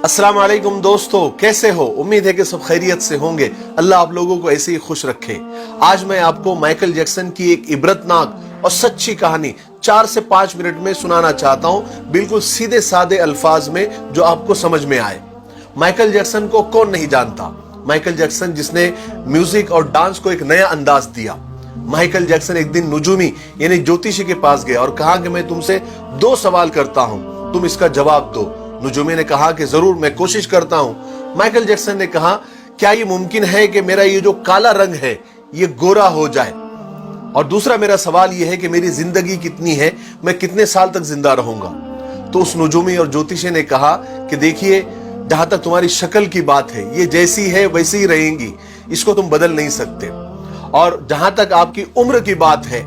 अस्सलाम वालेकुम दोस्तों, कैसे हो? उम्मीद है कि सब खैरियत से होंगे। अल्लाह आप लोगों को ऐसे ही खुश रखे। आज मैं आपको माइकल जैक्सन की एक इबरतनाक और सच्ची कहानी 4 से 5 मिनट में सुनाना चाहता हूं, बिल्कुल सीधे सादे अल्फाज में जो आपको समझ में आए। माइकल जैक्सन को कौन नहीं जानता? माइकल जैक्सन जिसने म्यूजिक और डांस को एक नया अंदाज दिया। माइकल जैक्सन एक दिन नुजूमी यानी ज्योतिषी के पास गया और कहा कि मैं तुमसे 2 सवाल करता हूं, तुम इसका जवाब दो। नुजूमी ने कहा कि जरूर, मैं कोशिश करता हूं। माइकल जैक्सन ने कहा, क्या ये मुमकिन है कि मेरा ये जो काला रंग है ये गोरा हो जाए? और दूसरा मेरा सवाल ये है कि मेरी जिंदगी कितनी है, मैं कितने साल तक जिंदा रहूंगा? तो उस नुजूमी और ज्योतिषी ने कहा कि देखिए, जहां तक तुम्हारी शक्ल की बात है, ये जैसी है वैसी ही रहेंगी, इसको तुम बदल नहीं सकते। और जहां तक आपकी उम्र की बात है,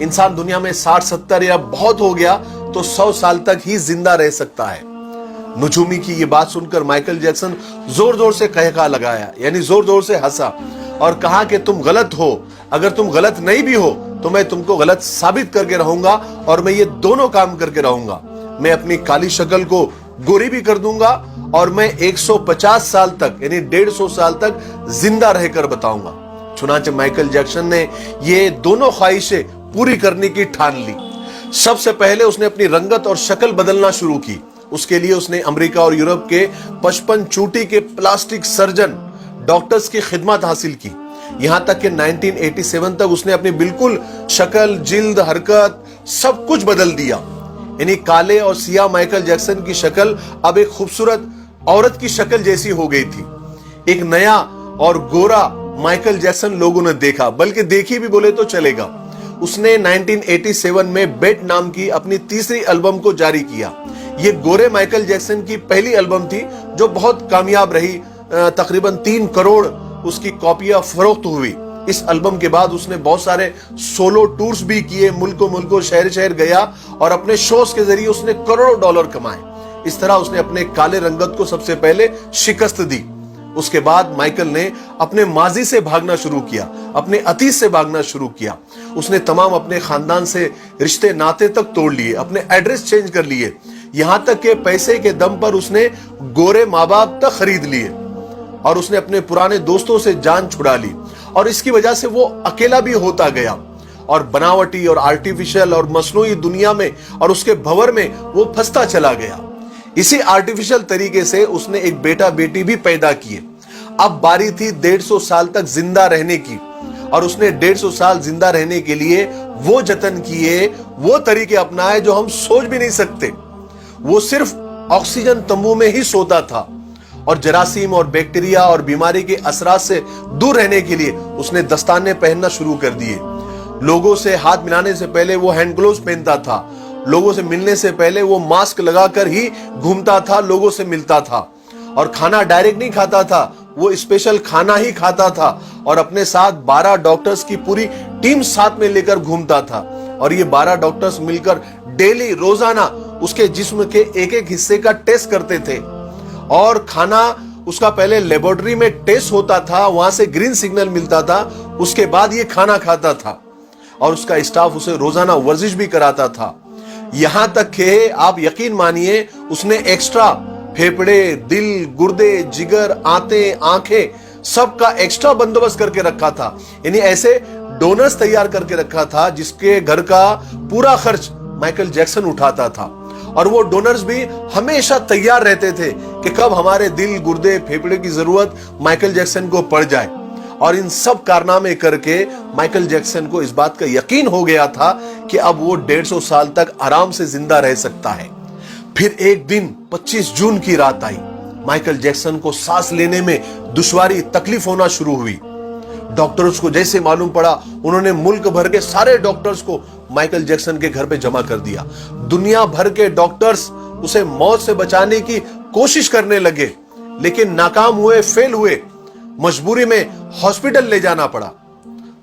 इंसान दुनिया में 60-70 या बहुत हो गया तो 100 साल तक ही जिंदा रह सकता है। नुजूमी की ये बात सुनकर माइकल जैक्सन जोर जोर से कहका लगाया, यानी जोर जोर से हंसा और कहा कि तुम गलत हो। अगर तुम गलत नहीं भी हो तो मैं तुमको गलत साबित करके रहूंगा, और मैं ये दोनों काम करके रहूंगा। मैं अपनी काली शक्ल को गोरी भी कर दूंगा और मैं 150 साल तक यानी 150 साल तक जिंदा रहकर बताऊंगा। चुनांचे माइकल जैक्सन ने ये दोनों ख्वाहिशें पूरी करने की ठान ली। सबसे पहले उसने अपनी रंगत और शक्ल बदलना शुरू की। उसके लिए उसने अमेरिका और यूरोप के 55 चोटी के प्लास्टिक सर्जन डॉक्टर्स की खिदमत हासिल की। यहां तक कि 1987 तक उसने अपनी बिल्कुल शक्ल, जिल्द, हरकत सब कुछ बदल दिया। यानी काले और सियाह माइकल जैक्सन की शक्ल अब एक खूबसूरत औरत की शक्ल जैसी हो गई थी। एक नया और गोरा माइकल जैक्सन लोगों ने देखा, बल्कि देखी भी बोले तो चलेगा। उसने 1987 में बेट नाम की अपनी तीसरी एल्बम को जारी किया। ये गोरे माइकल जैक्सन की पहली एल्बम थी जो बहुत कामयाब रही। तकरीबन 3 करोड़ उसकी कॉपियां फरोख्त हुई। इस एल्बम के बाद उसने बहुत सारे सोलो टूर्स भी किए, मुल्कों मुल्कों, शहर शहर गया और अपने शोज के जरिए उसने करोड़ों डॉलर कमाए। इस तरह उसने अपने काले रंगत को सबसे पहले शिकस्त दी। उसके बाद माइकल ने अपने माजी से भागना शुरू किया, अपने अतीत से भागना शुरू किया। उसने तमाम अपने खानदान से रिश्ते नाते तक तोड़ लिए, अपने एड्रेस चेंज कर लिए, यहां तक कि पैसे के दम पर उसने गोरे माँ बाप तक खरीद लिए और उसने अपने पुराने दोस्तों से जान छुड़ा ली। और इसकी वजह से वो अकेला भी होता गया और बनावटी और आर्टिफिशियल और मसनूई दुनिया में और उसके भंवर में वो फंसता चला गया। इसी आर्टिफिशियल तरीके से उसने एक बेटा बेटी भी पैदा किए। अब बारी थी 150 साल तक जिंदा रहने की, और उसने 150 साल जिंदा रहने के लिए वो जतन किए, वो तरीके अपनाए जो हम सोच भी नहीं सकते। वो सिर्फ ऑक्सीजन तंबू में ही सोता था और जरासीम और बैक्टीरिया और बीमारी के असरात से दूर रहने के लिए उसने दस्ताने पहनना शुरू कर दिए। लोगों से हाथ मिलाने से पहले वो हैंड ग्लोव्स पहनता था। लोगों से मिलने से पहले वो मास्क लगाकर ही घूमता था, लोगों से मिलता था। और खाना डायरेक्ट नहीं खाता था, वो स्पेशल खाना ही खाता था। और अपने साथ 12 डॉक्टर्स की पूरी टीम साथ में लेकर घूमता था। और ये 12 डॉक्टर्स मिलकर डेली, रोजाना उसके जिस्म के एक एक हिस्से का टेस्ट करते थे। और खाना उसका पहले लेबोरेटरी में टेस्ट होता था, वहां से ग्रीन सिग्नल मिलता था, उसके बाद ये खाना खाता था। और उसका स्टाफ उसे रोजाना वर्जिश भी कराता था। यहां तक कि आप यकीन मानिए, उसने एक्स्ट्रा फेफड़े, दिल, गुर्दे, जिगर, आंखें सबका एक्स्ट्रा बंदोबस्त करके रखा था। यानी ऐसे डोनर्स तैयार करके रखा था जिसके घर का पूरा खर्च माइकल जैक्सन उठाता था। और वो डोनर्स भी हमेशा तैयार रहते थे कि कब हमारे दिल, गुर्दे, फेफड़े की जरूरत माइकल जैक्सन को पड़ जाए। और इन सब कारनामे करके माइकल जैक्सन को इस बात का यकीन हो गया था कि अब वो 150 साल तक आराम से जिंदा रह सकता है। फिर एक दिन 25 जून की रात आई। माइकल जैक्सन को सांस लेने में दुश्वारी, तकलीफ होना शुरू हुई। डॉक्टर्स को जैसे मालूम पड़ा, उन्होंने मुल्क भर के सारे डॉक्टर्स को माइकल जैक्सन के घर पे जमा कर दिया। दुनिया भर के डॉक्टर्स उसे मौत से बचाने की कोशिश करने लगे, लेकिन नाकाम हुए, फेल हुए। मजबूरी में हॉस्पिटल ले जाना पड़ा।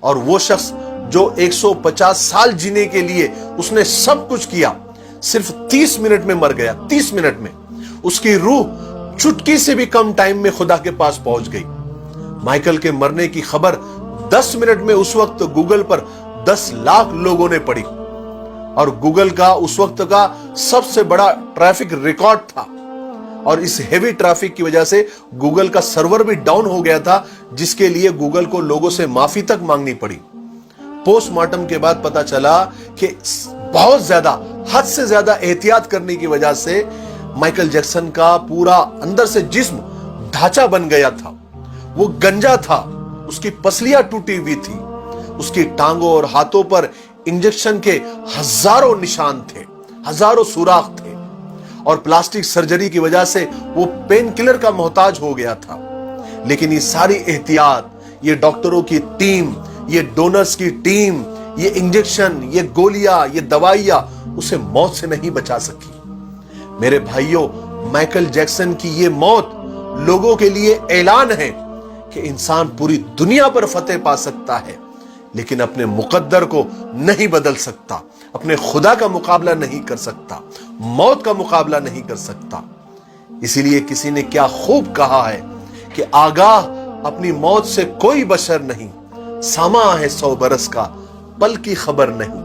और वो शख्स जो 150 साल जीने के लिए उसने सब कुछ किया, सिर्फ 30 मिनट में मर गया। 30 मिनट में उसकी रूह चुटकी से भी कम टाइम में खुदा के पास पहुंच गई। माइकल के मरने की खबर 10 मिनट में उस वक्त गूगल पर 10 लाख लोगों ने पढ़ी। और गूगल का उस वक्त का सबसे बड़ा ट्रैफिक रिकॉर्ड था। اور اس ہیوی ٹریفک کی وجہ سے گوگل کا سرور بھی ڈاؤن ہو گیا تھا، جس کے لیے گوگل کو لوگوں سے معافی تک مانگنی پڑی۔ پوسٹ مارٹم کے بعد پتا چلا کہ بہت زیادہ، حد سے زیادہ احتیاط کرنے کی وجہ سے مائیکل جیکسن کا پورا اندر سے جسم ڈھانچہ بن گیا تھا، وہ گنجا تھا، اس کی پسلیاں ٹوٹی ہوئی تھی، اس کی ٹانگوں اور ہاتھوں پر انجیکشن کے ہزاروں نشان تھے، ہزاروں سوراخ تھے، اور پلاسٹک سرجری کی وجہ سے وہ پین کلر کا محتاج ہو گیا تھا۔ لیکن یہ ساری احتیاط، یہ ڈاکٹروں کی ٹیم، یہ ڈونرز کی ٹیم، یہ انجیکشن، یہ گولیاں، یہ دوائیاں اسے موت سے نہیں بچا سکی۔ میرے بھائیوں، مائیکل جیکسن کی یہ موت لوگوں کے لیے اعلان ہے کہ انسان پوری دنیا پر فتح پا سکتا ہے، لیکن اپنے مقدر کو نہیں بدل سکتا، اپنے خدا کا مقابلہ نہیں کر سکتا، موت کا مقابلہ نہیں کر سکتا۔ اسی لیے کسی نے کیا خوب کہا ہے کہ آگاہ اپنی موت سے کوئی بشر نہیں، ساماں ہے 100 برس کا، پل کی خبر نہیں۔